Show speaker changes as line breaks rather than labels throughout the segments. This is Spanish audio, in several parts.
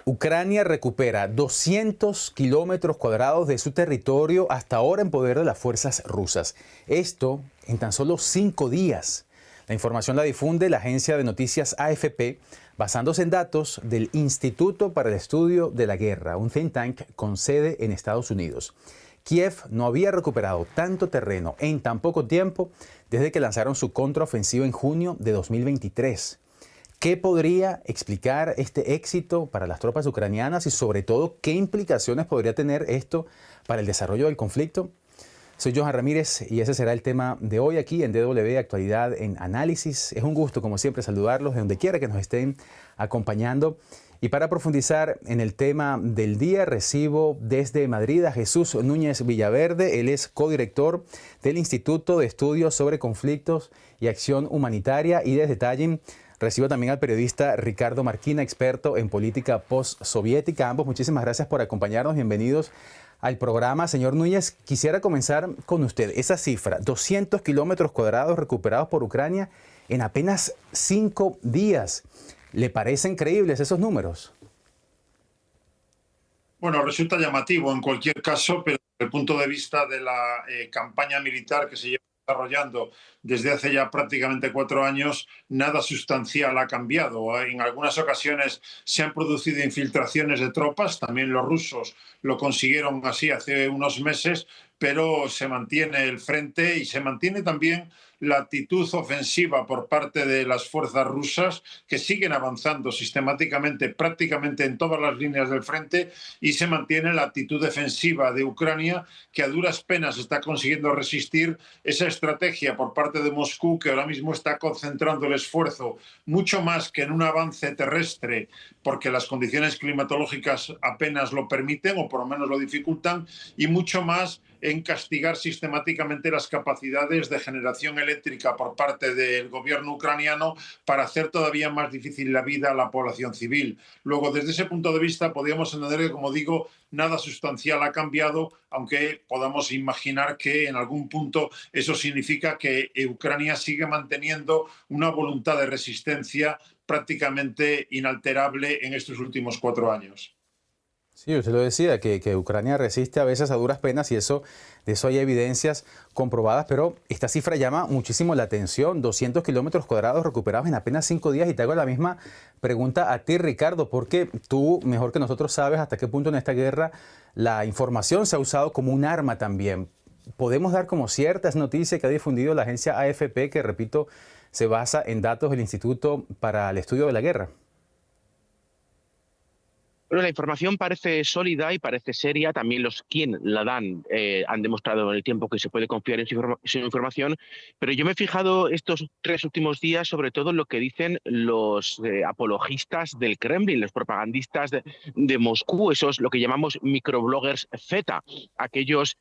Ucrania recupera 200 kilómetros cuadrados de su territorio hasta ahora en poder de las fuerzas rusas. Esto en tan solo 5 días. La información la difunde la agencia de noticias AFP basándose en datos del Instituto para el Estudio de la Guerra, un think tank con sede en Estados Unidos. Kiev no había recuperado tanto terreno en tan poco tiempo desde que lanzaron su contraofensiva en junio de 2023. ¿Qué podría explicar este éxito para las tropas ucranianas y sobre todo qué implicaciones podría tener esto para el desarrollo del conflicto? Soy Johan Ramírez y ese será el tema de hoy aquí en DW Actualidad en Análisis. Es un gusto, como siempre, saludarlos de donde quiera que nos estén acompañando. Y para profundizar en el tema del día, recibo desde Madrid a Jesús Núñez Villaverde. Él es codirector del Instituto de Estudios sobre Conflictos y Acción Humanitaria. Y desde Tallin recibo también al periodista Ricardo Marquina, experto en política postsoviética. Ambos, muchísimas gracias por acompañarnos. Bienvenidos al programa. Señor Núñez, quisiera comenzar con usted. Esa cifra, 200 kilómetros cuadrados recuperados por Ucrania en apenas 5 días. ¿Le parecen creíbles esos números?
Bueno, resulta llamativo en cualquier caso, pero desde el punto de vista de la campaña militar que se lleva desarrollando desde hace ya prácticamente 4 años, nada sustancial ha cambiado. En algunas ocasiones se han producido infiltraciones de tropas, también los rusos lo consiguieron así hace unos meses, pero se mantiene el frente y se mantiene también la actitud ofensiva por parte de las fuerzas rusas, que siguen avanzando sistemáticamente prácticamente en todas las líneas del frente, y se mantiene la actitud defensiva de Ucrania, que a duras penas está consiguiendo resistir esa estrategia por parte de Moscú, que ahora mismo está concentrando el esfuerzo mucho más que en un avance terrestre, porque las condiciones climatológicas apenas lo permiten o por lo menos lo dificultan, y mucho más en castigar sistemáticamente las capacidades de generación eléctrica por parte del gobierno ucraniano para hacer todavía más difícil la vida a la población civil. Luego, desde ese punto de vista, podríamos entender que, como digo, nada sustancial ha cambiado, aunque podamos imaginar que en algún punto eso significa que Ucrania sigue manteniendo una voluntad de resistencia prácticamente inalterable en estos últimos 4 años.
Sí, usted lo decía, que Ucrania resiste a veces a duras penas y de eso hay evidencias comprobadas, pero esta cifra llama muchísimo la atención, 200 kilómetros cuadrados recuperados en apenas 5 días. Y te hago la misma pregunta a ti, Ricardo, porque tú, mejor que nosotros, sabes hasta qué punto en esta guerra la información se ha usado como un arma también. ¿Podemos dar como ciertas noticias que ha difundido la agencia AFP, que, repito, se basa en datos del Instituto para el Estudio de la Guerra?
Bueno, la información parece sólida y parece seria. También los quien la dan han demostrado en el tiempo que se puede confiar en su información. Pero yo me he fijado estos 3 últimos días sobre todo en lo que dicen los apologistas del Kremlin, los propagandistas de Moscú, esos lo que llamamos microbloggers Z, aquellos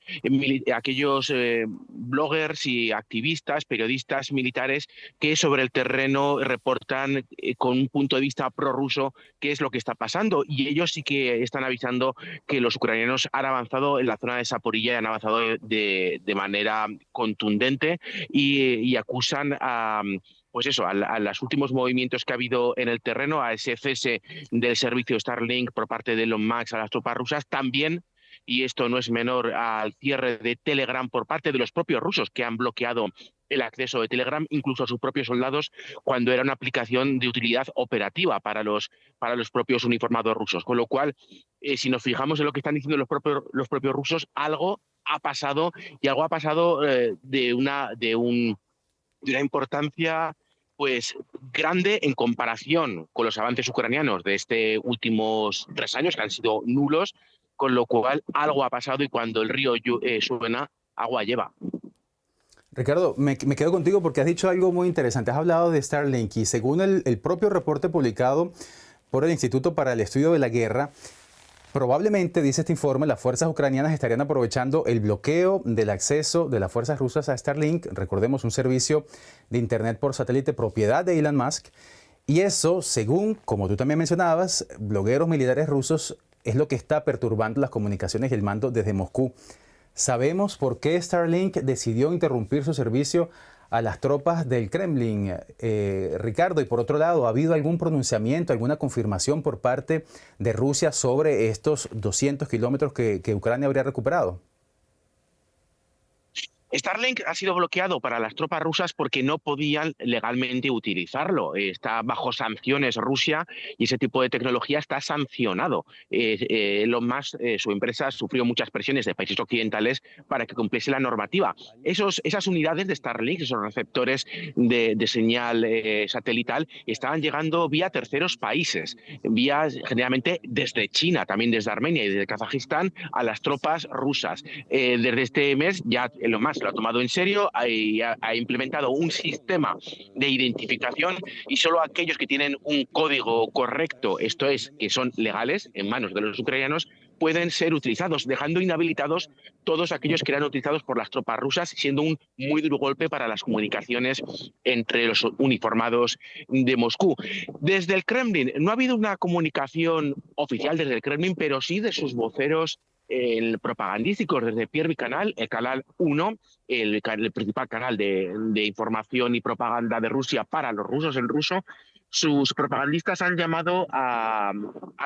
bloggers y activistas, periodistas militares que sobre el terreno reportan con un punto de vista prorruso qué es lo que está pasando. Y ellos sí que están avisando que los ucranianos han avanzado en la zona de Zaporilla y han avanzado de manera contundente y acusan a los últimos movimientos que ha habido en el terreno, a ese cese del servicio Starlink por parte de Elon Musk a las tropas rusas, también, y esto no es menor, al cierre de Telegram por parte de los propios rusos, que han bloqueado el acceso de Telegram incluso a sus propios soldados cuando era una aplicación de utilidad operativa para los propios uniformados rusos. Con lo cual, si nos fijamos en lo que están diciendo los propios rusos, algo ha pasado, y algo ha pasado de una importancia pues grande en comparación con los avances ucranianos de estos últimos 3 años, que han sido nulos, con lo cual algo ha pasado, y cuando el río suena, agua lleva.
Ricardo, me quedo contigo porque has dicho algo muy interesante. Has hablado de Starlink y según el propio reporte publicado por el Instituto para el Estudio de la Guerra, probablemente, dice este informe, las fuerzas ucranianas estarían aprovechando el bloqueo del acceso de las fuerzas rusas a Starlink, recordemos, un servicio de Internet por satélite propiedad de Elon Musk, y eso, según, como tú también mencionabas, blogueros militares rusos, es lo que está perturbando las comunicaciones y el mando desde Moscú. ¿Sabemos por qué Starlink decidió interrumpir su servicio a las tropas del Kremlin, Ricardo. Y por otro lado, ¿ha habido algún pronunciamiento, alguna confirmación por parte de Rusia sobre estos 200 kilómetros que Ucrania habría recuperado?
Starlink ha sido bloqueado para las tropas rusas porque no podían legalmente utilizarlo. Está bajo sanciones Rusia y ese tipo de tecnología está sancionado. Elon Musk, su empresa, sufrió muchas presiones de países occidentales para que cumpliese la normativa. Esas unidades de Starlink, esos receptores de señal satelital, estaban llegando vía terceros países, vía generalmente desde China, también desde Armenia y desde Kazajistán, a las tropas rusas. Desde este mes ya Elon Musk lo ha tomado en serio, ha implementado un sistema de identificación y solo aquellos que tienen un código correcto, esto es, que son legales en manos de los ucranianos, pueden ser utilizados, dejando inhabilitados todos aquellos que eran utilizados por las tropas rusas, siendo un muy duro golpe para las comunicaciones entre los uniformados de Moscú. Desde el Kremlin no ha habido una comunicación oficial desde el Kremlin, pero sí de sus voceros propagandísticos, desde Первый canal, el canal 1, el principal canal de información y propaganda de Rusia para los rusos en ruso. Sus propagandistas han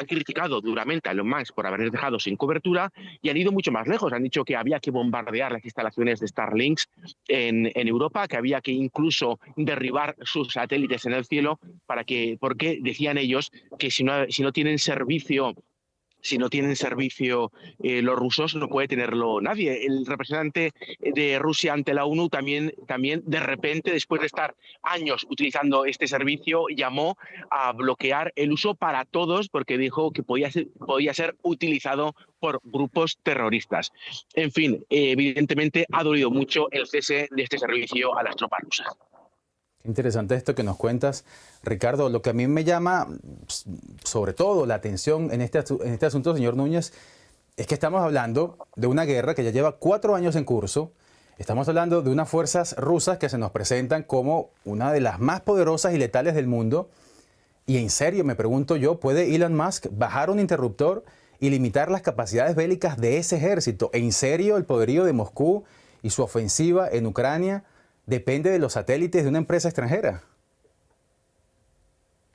criticado duramente a Elon Musk por haberles dejado sin cobertura y han ido mucho más lejos. Han dicho que había que bombardear las instalaciones de Starlink en Europa, que había que incluso derribar sus satélites en el cielo, porque decían ellos que si no tienen servicio los rusos, no puede tenerlo nadie. El representante de Rusia ante la ONU también de repente, después de estar años utilizando este servicio, llamó a bloquear el uso para todos porque dijo que podía ser utilizado por grupos terroristas. En fin, evidentemente ha dolido mucho el cese de este servicio a las tropas rusas.
Interesante esto que nos cuentas, Ricardo. Lo que a mí me llama sobre todo la atención en este asunto, señor Núñez, es que estamos hablando de una guerra que ya lleva 4 años en curso. Estamos hablando de unas fuerzas rusas que se nos presentan como una de las más poderosas y letales del mundo. Y en serio, me pregunto yo, ¿puede Elon Musk bajar un interruptor y limitar las capacidades bélicas de ese ejército? ¿En serio el poderío de Moscú y su ofensiva en Ucrania depende de los satélites de una empresa extranjera?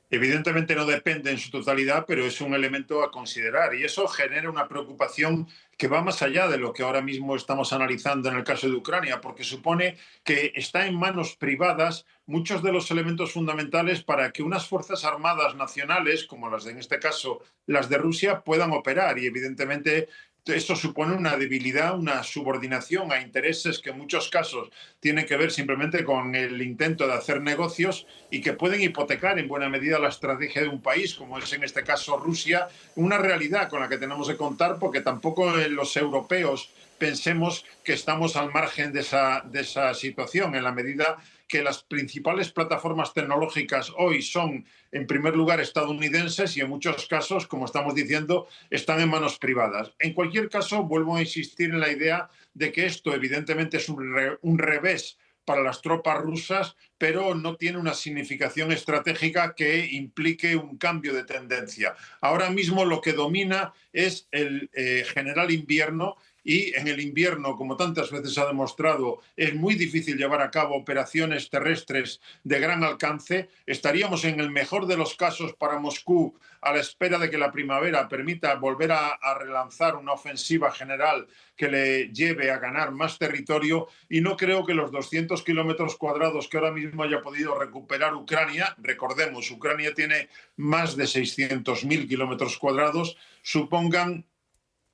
Evidentemente no depende en su totalidad, pero es un elemento a considerar y eso genera una preocupación que va más allá de lo que ahora mismo estamos analizando en el caso de Ucrania, porque supone que está en manos privadas muchos de los elementos fundamentales para que unas fuerzas armadas nacionales, como las de, en este caso, las de Rusia, puedan operar y evidentemente esto supone una debilidad, una subordinación a intereses que en muchos casos tienen que ver simplemente con el intento de hacer negocios y que pueden hipotecar en buena medida la estrategia de un país, como es en este caso Rusia, una realidad con la que tenemos que contar porque tampoco los europeos pensemos que estamos al margen de esa situación, en la medida que las principales plataformas tecnológicas hoy son, en primer lugar, estadounidenses y en muchos casos, como estamos diciendo, están en manos privadas. En cualquier caso, vuelvo a insistir en la idea de que esto evidentemente es un revés para las tropas rusas, pero no tiene una significación estratégica que implique un cambio de tendencia. Ahora mismo lo que domina es el general invierno. Y en el invierno, como tantas veces ha demostrado, es muy difícil llevar a cabo operaciones terrestres de gran alcance. Estaríamos en el mejor de los casos para Moscú a la espera de que la primavera permita volver a relanzar una ofensiva general que le lleve a ganar más territorio. Y no creo que los 200 kilómetros cuadrados que ahora mismo haya podido recuperar Ucrania, recordemos, Ucrania tiene más de 600.000 kilómetros cuadrados, supongan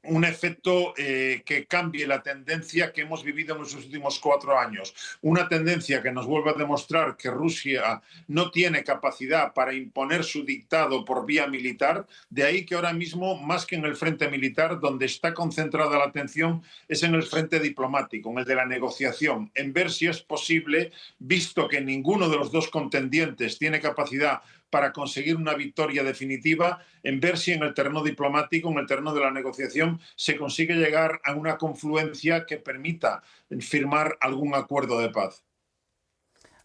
un efecto que cambie la tendencia que hemos vivido en los últimos 4 años. Una tendencia que nos vuelve a demostrar que Rusia no tiene capacidad para imponer su dictado por vía militar. De ahí que ahora mismo, más que en el frente militar, donde está concentrada la atención es en el frente diplomático, en el de la negociación, en ver si es posible, visto que ninguno de los dos contendientes tiene capacidad para conseguir una victoria definitiva, en ver si en el terreno diplomático, en el terreno de la negociación, se consigue llegar a una confluencia que permita firmar algún acuerdo de paz.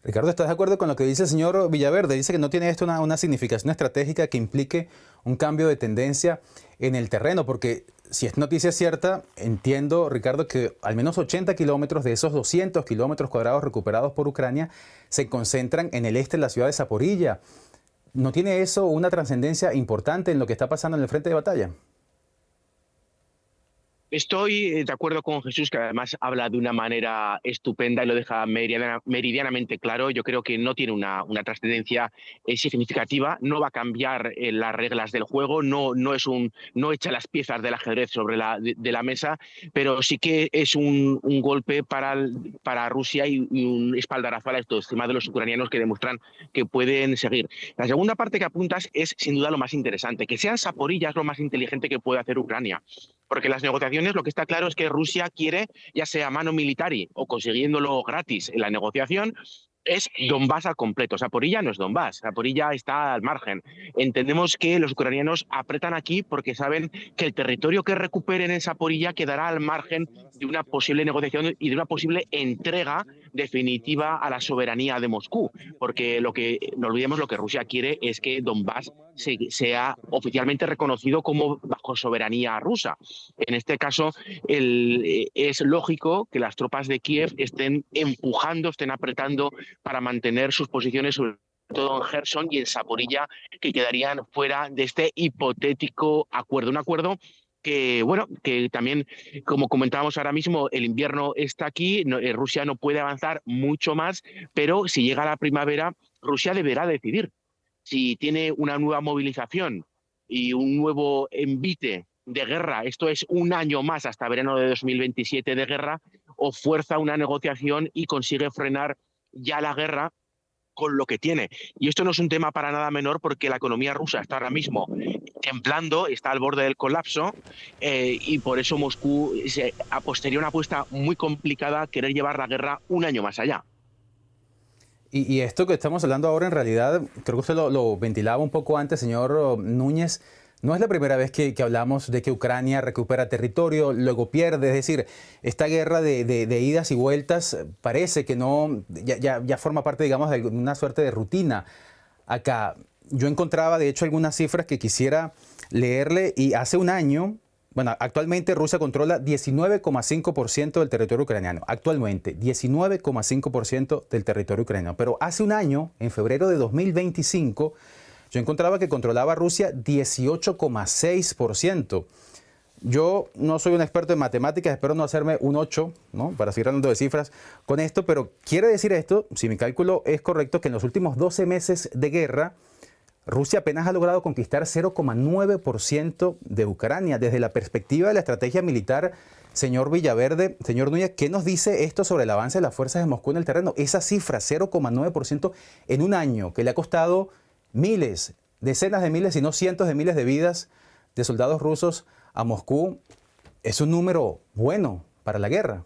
Ricardo, ¿estás de acuerdo con lo que dice el señor Villaverde? Dice que no tiene esto una significación estratégica que implique un cambio de tendencia en el terreno, porque si esta noticia es cierta, entiendo, Ricardo, que al menos 80 kilómetros de esos 200 kilómetros cuadrados recuperados por Ucrania se concentran en el este de la ciudad de Zaporilla. ¿No tiene eso una trascendencia importante en lo que está pasando en el frente de batalla?
Estoy de acuerdo con Jesús, que además habla de una manera estupenda y lo deja meridianamente claro. Yo creo que no tiene una trascendencia significativa, no va a cambiar las reglas del juego, no echa las piezas del ajedrez sobre de la mesa, pero sí que es un golpe para Rusia y un espaldarazo a la autoestima de los ucranianos que demuestran que pueden seguir. La segunda parte que apuntas es sin duda lo más interesante. Que sean Zaporilla es lo más inteligente que puede hacer Ucrania. Porque las negociaciones, lo que está claro es que Rusia quiere, ya sea mano militar o consiguiéndolo gratis en la negociación, es Donbass al completo. Zaporilla no es Donbass, Zaporilla está al margen. Entendemos que los ucranianos apretan aquí porque saben que el territorio que recuperen en Zaporilla quedará al margen de una posible negociación y de una posible entrega definitiva a la soberanía de Moscú. Porque no olvidemos, lo que Rusia quiere es que Donbass sea oficialmente reconocido como bajo soberanía rusa. En este caso, es lógico que las tropas de Kiev estén empujando, estén apretando para mantener sus posiciones, sobre todo en Gerson y en Zaporilla, que quedarían fuera de este hipotético acuerdo. Un acuerdo que, bueno, que también, como comentábamos ahora mismo, el invierno está aquí, Rusia no puede avanzar mucho más, pero si llega la primavera, Rusia deberá decidir si tiene una nueva movilización y un nuevo envite de guerra, esto es un año más hasta verano de 2027 de guerra, o fuerza una negociación y consigue frenar ya la guerra con lo que tiene. Y esto no es un tema para nada menor, porque la economía rusa está ahora mismo temblando, está al borde del colapso, y por eso Moscú apostaría una apuesta muy complicada, querer llevar la guerra un año más allá.
Y esto que estamos hablando ahora, en realidad, creo que usted lo ventilaba un poco antes, señor Núñez. No es la primera vez que hablamos de que Ucrania recupera territorio, luego pierde. Es decir, esta guerra de idas y vueltas parece que no, ya forma parte, digamos, de una suerte de rutina. Acá yo encontraba, de hecho, algunas cifras que quisiera leerle, y hace un año, bueno, actualmente Rusia controla 19,5% del territorio ucraniano. Actualmente, 19,5% del territorio ucraniano. Pero hace un año, en febrero de 2025, yo encontraba que controlaba Rusia 18,6%. Yo no soy un experto en matemáticas, espero no hacerme un 8, ¿no?, para seguir hablando de cifras con esto, pero quiere decir esto, si mi cálculo es correcto, que en los últimos 12 meses de guerra, Rusia apenas ha logrado conquistar 0,9% de Ucrania. Desde la perspectiva de la estrategia militar, señor Villaverde, señor Núñez, ¿qué nos dice esto sobre el avance de las fuerzas de Moscú en el terreno? Esa cifra, 0,9% en un año, que le ha costado miles, decenas de miles, si no cientos de miles de vidas de soldados rusos a Moscú, es un número bueno para la guerra.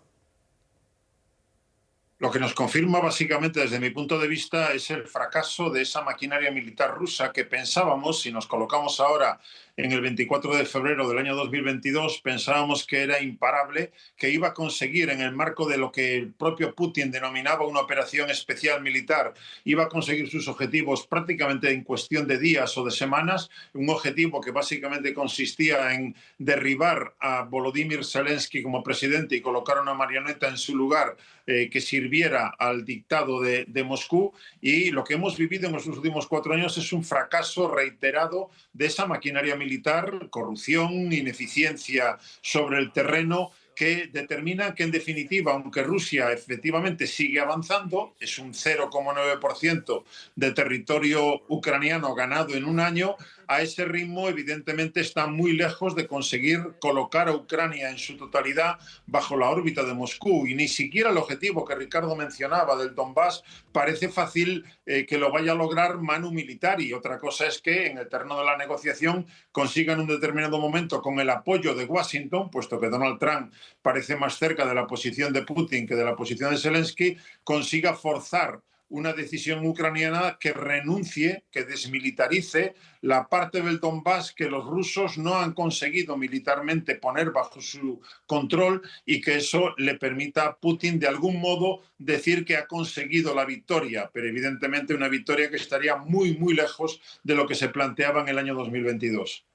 Lo que nos confirma básicamente desde mi punto de vista es el fracaso de esa maquinaria militar rusa que pensábamos, si nos colocamos ahora en el 24 de febrero del año 2022, pensábamos que era imparable, que iba a conseguir, en el marco de lo que el propio Putin denominaba una operación especial militar, iba a conseguir sus objetivos prácticamente en cuestión de días o de semanas, un objetivo que básicamente consistía en derribar a Volodymyr Zelensky como presidente y colocar una marioneta en su lugar que sirviera al dictado de Moscú. Y lo que hemos vivido en los últimos 4 años es un fracaso reiterado de esa maquinaria militar, corrupción, ineficiencia sobre el terreno, que determina que, en definitiva, aunque Rusia efectivamente sigue avanzando, es un 0,9% de territorio ucraniano ganado en un año, a ese ritmo evidentemente está muy lejos de conseguir colocar a Ucrania en su totalidad bajo la órbita de Moscú. Y ni siquiera el objetivo que Ricardo mencionaba del Donbass parece fácil que lo vaya a lograr manu militari. Otra cosa es que en el terreno de la negociación consigan en un determinado momento, con el apoyo de Washington, puesto que Donald Trump parece más cerca de la posición de Putin que de la posición de Zelensky, consiga forzar una decisión ucraniana que renuncie, que desmilitarice la parte del Donbass que los rusos no han conseguido militarmente poner bajo su control, y que eso le permita a Putin de algún modo decir que ha conseguido la victoria, pero evidentemente una victoria que estaría muy, muy lejos de lo que se planteaba en el año 2022.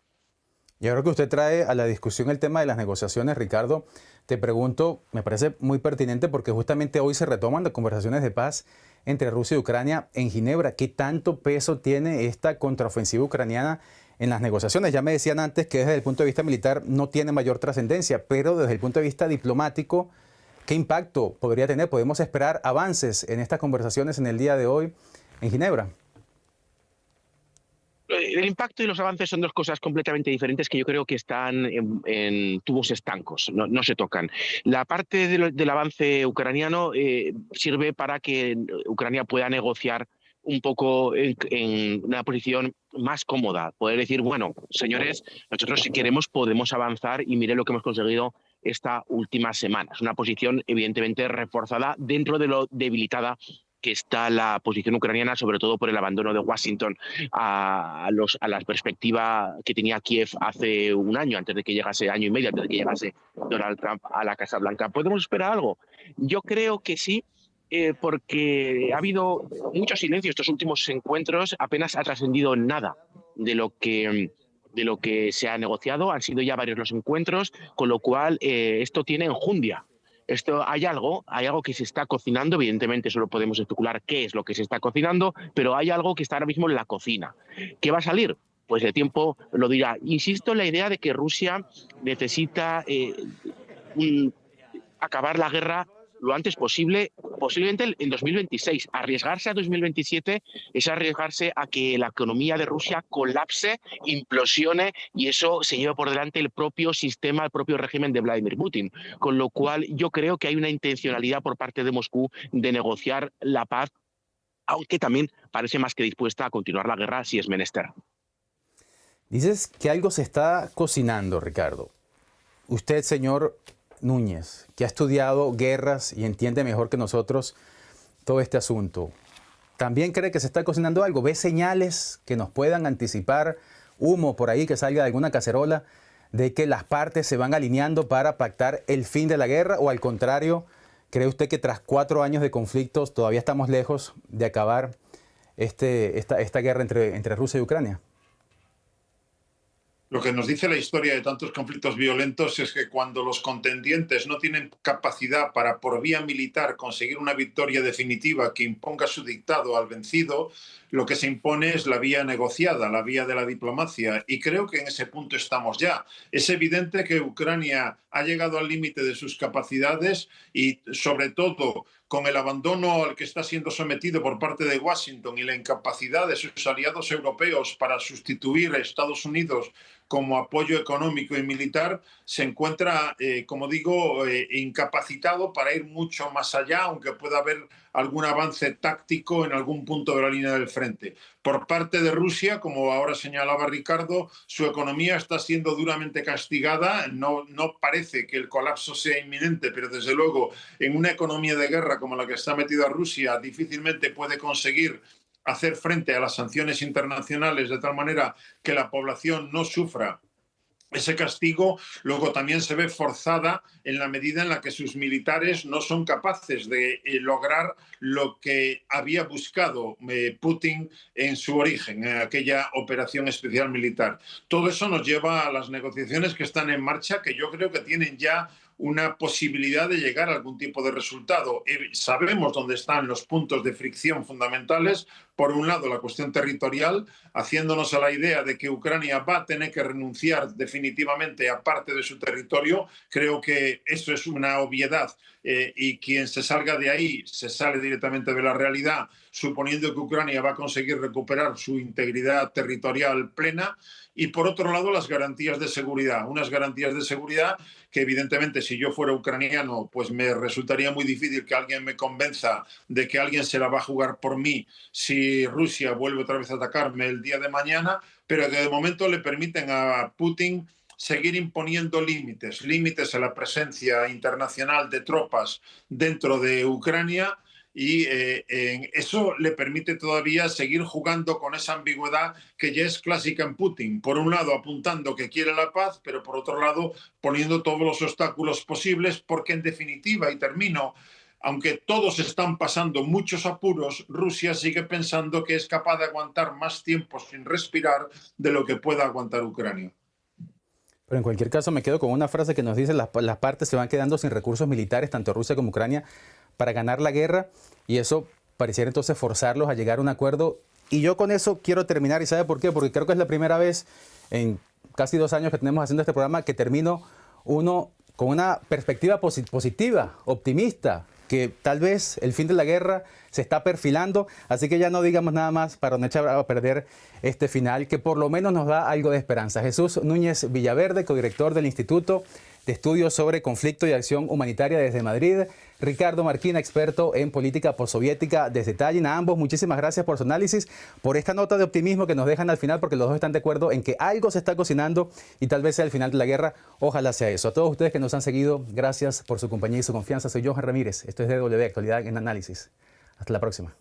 Y ahora que usted trae a la discusión el tema de las negociaciones, Ricardo, te pregunto, me parece muy pertinente porque justamente hoy se retoman las conversaciones de paz entre Rusia y Ucrania en Ginebra. ¿Qué tanto peso tiene esta contraofensiva ucraniana en las negociaciones? Ya me decían antes que desde el punto de vista militar no tiene mayor trascendencia, pero desde el punto de vista diplomático, ¿qué impacto podría tener? ¿Podemos esperar avances en estas conversaciones en el día de hoy en Ginebra?
El impacto y los avances son dos cosas completamente diferentes que yo creo que están en tubos estancos, no se tocan. La parte del avance ucraniano sirve para que Ucrania pueda negociar un poco en una posición más cómoda, poder decir, bueno, señores, nosotros si queremos podemos avanzar y mire lo que hemos conseguido esta última semana. Es una posición evidentemente reforzada dentro de lo debilitada que está la posición ucraniana, sobre todo por el abandono de Washington a la perspectiva que tenía Kiev hace un año, antes de que llegase, año y medio, antes de que llegase Donald Trump a la Casa Blanca. ¿Podemos esperar algo? Yo creo que sí, porque ha habido mucho silencio estos últimos encuentros, apenas ha trascendido nada de lo que se ha negociado. Han sido ya varios los encuentros, con lo cual esto tiene enjundia. Hay algo que se está cocinando, evidentemente solo podemos especular qué es lo que se está cocinando, pero hay algo que está ahora mismo en la cocina. ¿Qué va a salir? Pues el tiempo lo dirá. Insisto en la idea de que Rusia necesita acabar la guerra lo antes posible, posiblemente en 2026. Arriesgarse a 2027 es arriesgarse a que la economía de Rusia colapse, implosione y eso se lleve por delante el propio sistema, el propio régimen de Vladimir Putin. Con lo cual yo creo que hay una intencionalidad por parte de Moscú de negociar la paz, aunque también parece más que dispuesta a continuar la guerra si es menester.
Dices que algo se está cocinando, Ricardo. Usted, señor Núñez, que ha estudiado guerras y entiende mejor que nosotros todo este asunto, ¿también cree que se está cocinando algo? ¿Ve señales que nos puedan anticipar, humo por ahí que salga de alguna cacerola, de que las partes se van alineando para pactar el fin de la guerra? ¿O al contrario, cree usted que tras 4 años de conflictos todavía estamos lejos de acabar esta guerra entre Rusia y Ucrania?
Lo que nos dice la historia de tantos conflictos violentos es que cuando los contendientes no tienen capacidad para, por vía militar, conseguir una victoria definitiva que imponga su dictado al vencido, lo que se impone es la vía negociada, la vía de la diplomacia. Y creo que en ese punto estamos ya. Es evidente que Ucrania ha llegado al límite de sus capacidades y, sobre todo, con el abandono al que está siendo sometido por parte de Washington y la incapacidad de sus aliados europeos para sustituir a Estados Unidos como apoyo económico y militar, se encuentra, como digo, incapacitado para ir mucho más allá, aunque pueda haber algún avance táctico en algún punto de la línea del frente. Por parte de Rusia, como ahora señalaba Ricardo, su economía está siendo duramente castigada. No parece que el colapso sea inminente, pero desde luego en una economía de guerra como la que está metida Rusia, difícilmente puede conseguir hacer frente a las sanciones internacionales de tal manera que la población no sufra ese castigo. Luego también se ve forzada en la medida en la que sus militares no son capaces de lograr lo que había buscado Putin en su origen, en aquella operación especial militar. Todo eso nos lleva a las negociaciones que están en marcha, que yo creo que tienen ya una posibilidad de llegar a algún tipo de resultado. Sabemos dónde están los puntos de fricción fundamentales. Por un lado, la cuestión territorial, haciéndonos a la idea de que Ucrania va a tener que renunciar definitivamente a parte de su territorio. Creo que eso es una obviedad y quien se salga de ahí se sale directamente de la realidad, suponiendo que Ucrania va a conseguir recuperar su integridad territorial plena. Y por otro lado, las garantías de seguridad. Unas garantías de seguridad que evidentemente si yo fuera ucraniano, pues me resultaría muy difícil que alguien me convenza de que alguien se la va a jugar por mí si Rusia vuelve otra vez a atacarme el día de mañana, pero que de momento le permiten a Putin seguir imponiendo límites a la presencia internacional de tropas dentro de Ucrania. Y eso le permite todavía seguir jugando con esa ambigüedad que ya es clásica en Putin. Por un lado apuntando que quiere la paz, pero por otro lado poniendo todos los obstáculos posibles, porque en definitiva, y termino, aunque todos están pasando muchos apuros, Rusia sigue pensando que es capaz de aguantar más tiempo sin respirar de lo que pueda aguantar Ucrania.
Pero en cualquier caso me quedo con una frase que nos dice las partes se van quedando sin recursos militares, tanto Rusia como Ucrania, para ganar la guerra, y eso pareciera entonces forzarlos a llegar a un acuerdo. Y yo con eso quiero terminar, ¿y sabe por qué? Porque creo que es la primera vez en casi 2 años que tenemos haciendo este programa que termino uno con una perspectiva positiva, optimista, que tal vez el fin de la guerra se está perfilando, así que ya no digamos nada más para no echar a perder este final, que por lo menos nos da algo de esperanza. Jesús Núñez Villaverde, codirector del Instituto de Estudios sobre Conflicto y Acción Humanitaria desde Madrid. Ricardo Marquina, experto en política postsoviética desde Tallinn. A ambos, muchísimas gracias por su análisis, por esta nota de optimismo que nos dejan al final, porque los dos están de acuerdo en que algo se está cocinando y tal vez sea el final de la guerra. Ojalá sea eso. A todos ustedes que nos han seguido, gracias por su compañía y su confianza. Soy Johan Ramírez. Esto es DW Actualidad en Análisis. Hasta la próxima.